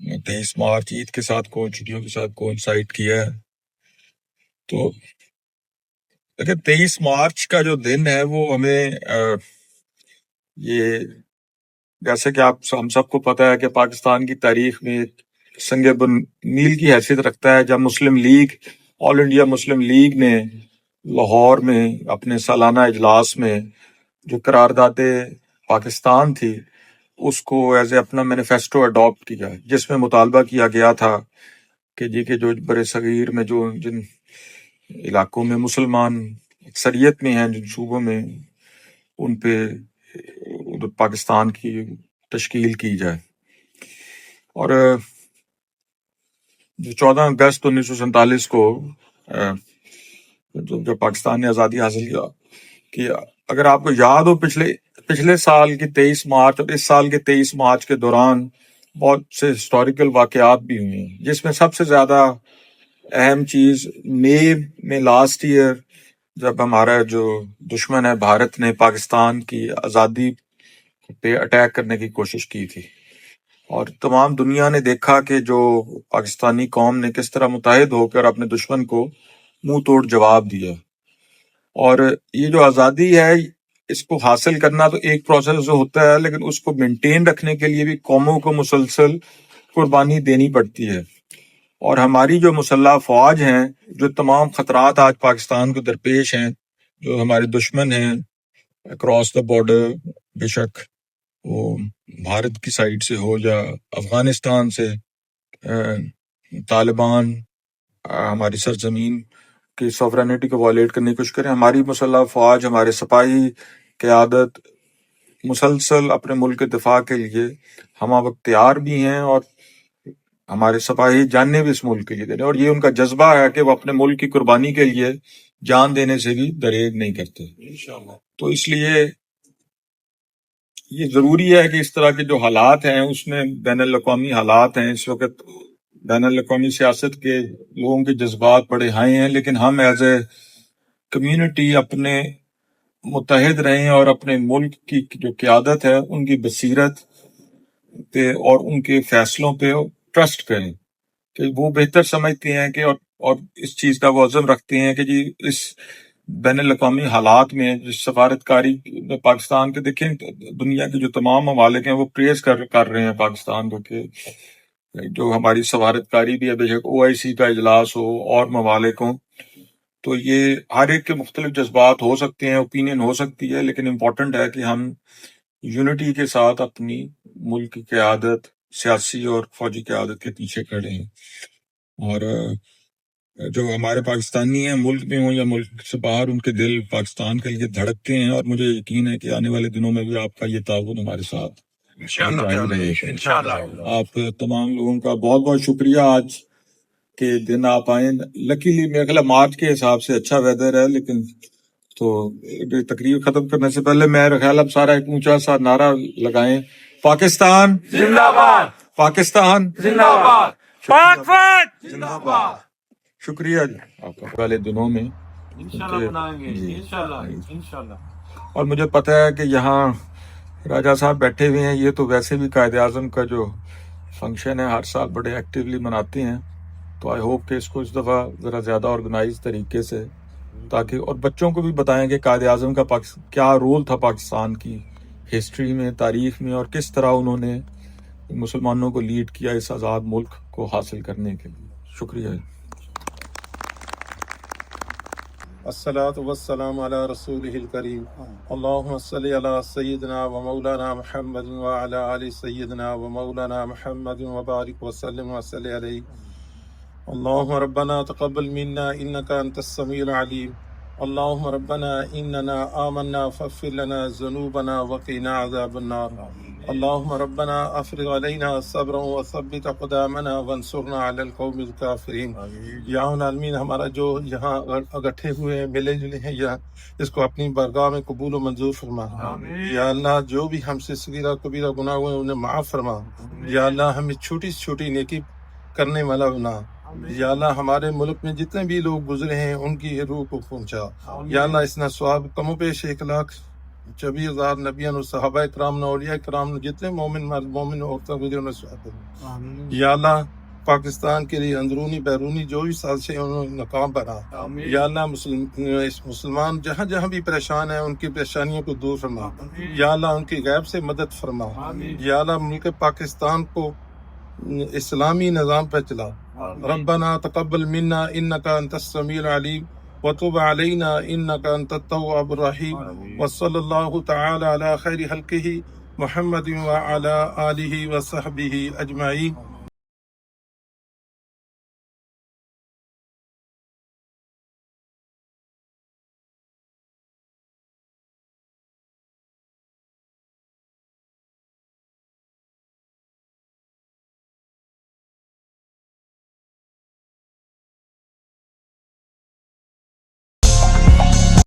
23 مارچ عید کے ساتھ چھٹیوں کے ساتھ کوئنسائڈ کیا ہے. تو دیکھیں 23 مارچ کا جو دن ہے وہ ہمیں یہ جیسے کہ ہم سب کو پتہ ہے کہ پاکستان کی تاریخ میں ایک سنگ بن میل کی حیثیت رکھتا ہے جب مسلم لیگ آل انڈیا مسلم لیگ نے لاہور میں اپنے سالانہ اجلاس میں جو قرارداد پاکستان تھی اس کو ایز اے اپنا مینیفیسٹو اڈاپٹ کیا، جس میں مطالبہ کیا گیا تھا کہ جو بر صغیر میں جن علاقوں میں مسلمان اکثریت میں ہیں، جن صوبوں میں، ان پہ پاکستان کی تشکیل کی جائے. اور جو 14 اگست 1947 کو جب پاکستان نے آزادی حاصل کیا کہ اگر آپ کو یاد ہو پچھلے سال کی 23 مارچ اور اس سال کے 23 مارچ کے دوران بہت سے ہسٹوریکل واقعات بھی ہوئے ہیں، جس میں سب سے زیادہ اہم چیز مئی میں لاسٹ ایئر جب ہمارا جو دشمن ہے بھارت نے پاکستان کی آزادی پہ اٹیک کرنے کی کوشش کی تھی، اور تمام دنیا نے دیکھا کہ جو پاکستانی قوم نے کس طرح متحد ہو کر اپنے دشمن کو منہ توڑ جواب دیا. اور یہ جو آزادی ہے اس کو حاصل کرنا تو ایک پروسیس ہوتا ہے، لیکن اس کو مینٹین رکھنے کے لیے بھی قوموں کو مسلسل قربانی دینی پڑتی ہے. اور ہماری جو مسلح افواج ہیں، جو تمام خطرات آج پاکستان کو درپیش ہیں، جو ہمارے دشمن ہیں اکراس دا بارڈر، بے شک وہ بھارت کی سائڈ سے ہو یا افغانستان سے، طالبان ہماری سرزمین کی سوورینٹی کو وائلیٹ کرنے کی کوشش کریں، ہماری مسلح افواج، ہمارے سپاہی قیادت مسلسل اپنے ملک کے دفاع کے لیے ہمہ وقت تیار بھی ہیں، اور ہمارے سپاہی جانیں بھی اس ملک کے لیے دے رہے ہیں، اور یہ ان کا جذبہ ہے کہ وہ اپنے ملک کی قربانی کے لیے جان دینے سے بھی دریغ نہیں کرتے. تو اس لیے یہ ضروری ہے کہ اس طرح کے جو حالات ہیں اس میں بین الاقوامی حالات ہیں، اس وقت بین الاقوامی سیاست کے لوگوں کے جذبات بڑے ہائی ہیں، لیکن ہم ایز اے کمیونٹی اپنے متحد رہیں اور اپنے ملک کی جو قیادت ہے ان کی بصیرت پہ اور ان کے فیصلوں پہ ٹرسٹ کریں کہ وہ بہتر سمجھتے ہیں کہ اور اس چیز کا وہ عزم رکھتے ہیں کہ جی اس بین الاقوامی حالات میں جس سفارتکاری پاکستان کے دیکھیں دنیا کے جو تمام ممالک ہیں وہ پریز کر رہے ہیں پاکستان کو کہ جو ہماری سفارتکاری بھی ہے، بے شک OIC کا اجلاس ہو اور ممالک ہوں، تو یہ ہر ایک کے مختلف جذبات ہو سکتے ہیں، اوپینین ہو سکتی ہے، لیکن امپورٹنٹ ہے کہ ہم یونٹی کے ساتھ اپنی ملک کی قیادت، سیاسی اور فوجی قیادت کے پیچھے کھڑے ہیں. اور جو ہمارے پاکستانی ہیں ملک میں ہوں یا ملک سے باہر، ان کے دل پاکستان کے لیے دھڑکتے ہیں، اور مجھے یقین ہے کہ آنے والے دنوں میں بھی آپ کا یہ تعاون ہمارے ساتھ جاری رہے گا. آپ تمام لوگوں کا بہت بہت شکریہ. آج کے دن آپ آئیں، لکیلی میرے خیال مارچ کے حساب سے اچھا ویدر ہے، لیکن تو تقریب ختم کرنے سے پہلے میرا خیال اب سارا ایک اونچا سا نعرہ لگائیں، پاکستان زندہ باد، پاکستان زندہ باد، پاک فوج زندہ باد. شکریہ جی. آپ کا والے دنوں میں انشاءاللہ بنائیں گے، جی. انشاءاللہ. اور مجھے پتہ ہے کہ یہاں راجہ صاحب بیٹھے ہوئے ہیں، یہ تو ویسے بھی قائد اعظم کا جو فنکشن ہے ہر سال بڑے ایکٹیولی مناتے ہیں، تو آئی ہوپ کہ اس کو اس دفعہ ذرا زیادہ آرگنائز طریقے سے، تاکہ اور بچوں کو بھی بتائیں کہ قائد اعظم کا کیا رول تھا پاکستان کی ہسٹری میں، تاریخ میں، اور کس طرح انہوں نے مسلمانوں کو لیڈ کیا اس آزاد ملک کو حاصل کرنے کے لیے. شکریہ. الصلاة والسلام على رسوله الكريم. اللهم صل على سيدنا ومولانا محمد وعلى آل سيدنا ومولانا محمد وبارك وسلم وصل عليه. اللهم ربنا تقبل منا إنك أنت السميع العليم. اللهم ربنا إننا آمنا فاغفر لنا ذنوبنا وقنا عذاب النار. اللهم ربنا افرغ علينا صبرا وثبت اقدامنا وانصرنا على القوم الكافرين. یا العالمین، ہمارا جو یہاں اکٹھے ہوئے ہیں، ملے جلے ہیں، یا اس کو اپنی بارگاہ میں قبول و منظور فرما. یا اللہ، جو بھی ہم سے صغیرہ کبیرہ گناہ ہوئے انہیں معاف فرما. یا اللہ، ہمیں چھوٹی سے چھوٹی نیکی کرنے والا بنا. یا اللہ، ہمارے ملک میں جتنے بھی لوگ گزرے ہیں ان کی روح کو پہنچا. یا اللہ، اس نہ ثواب کم و بیش 1 لاکھ 24,000 نبیوں اور صحابہ کرام نے، اولیاء کرام نے، جتنے مومن مرد مومن عورتیں بھی انہوں نے، یا اللہ پاکستان کے لیے اندرونی بیرونی جو بھی سازشیں انہوں نے ناکام بنا. یا اللہ مسلمان جہاں جہاں بھی پریشان ہیں ان کی پریشانیوں کو دور فرما. یا اللہ ان کی غیب سے مدد فرما. یا اللہ ملک پاکستان کو اسلامی نظام پہ چلا. ربنا تقبل منا انك انت السميع العليم وتب علينا انك انت التواب الرحيم وصلى الله تعالى على خير خلقه محمد وعلى آله وصحبه اجمعين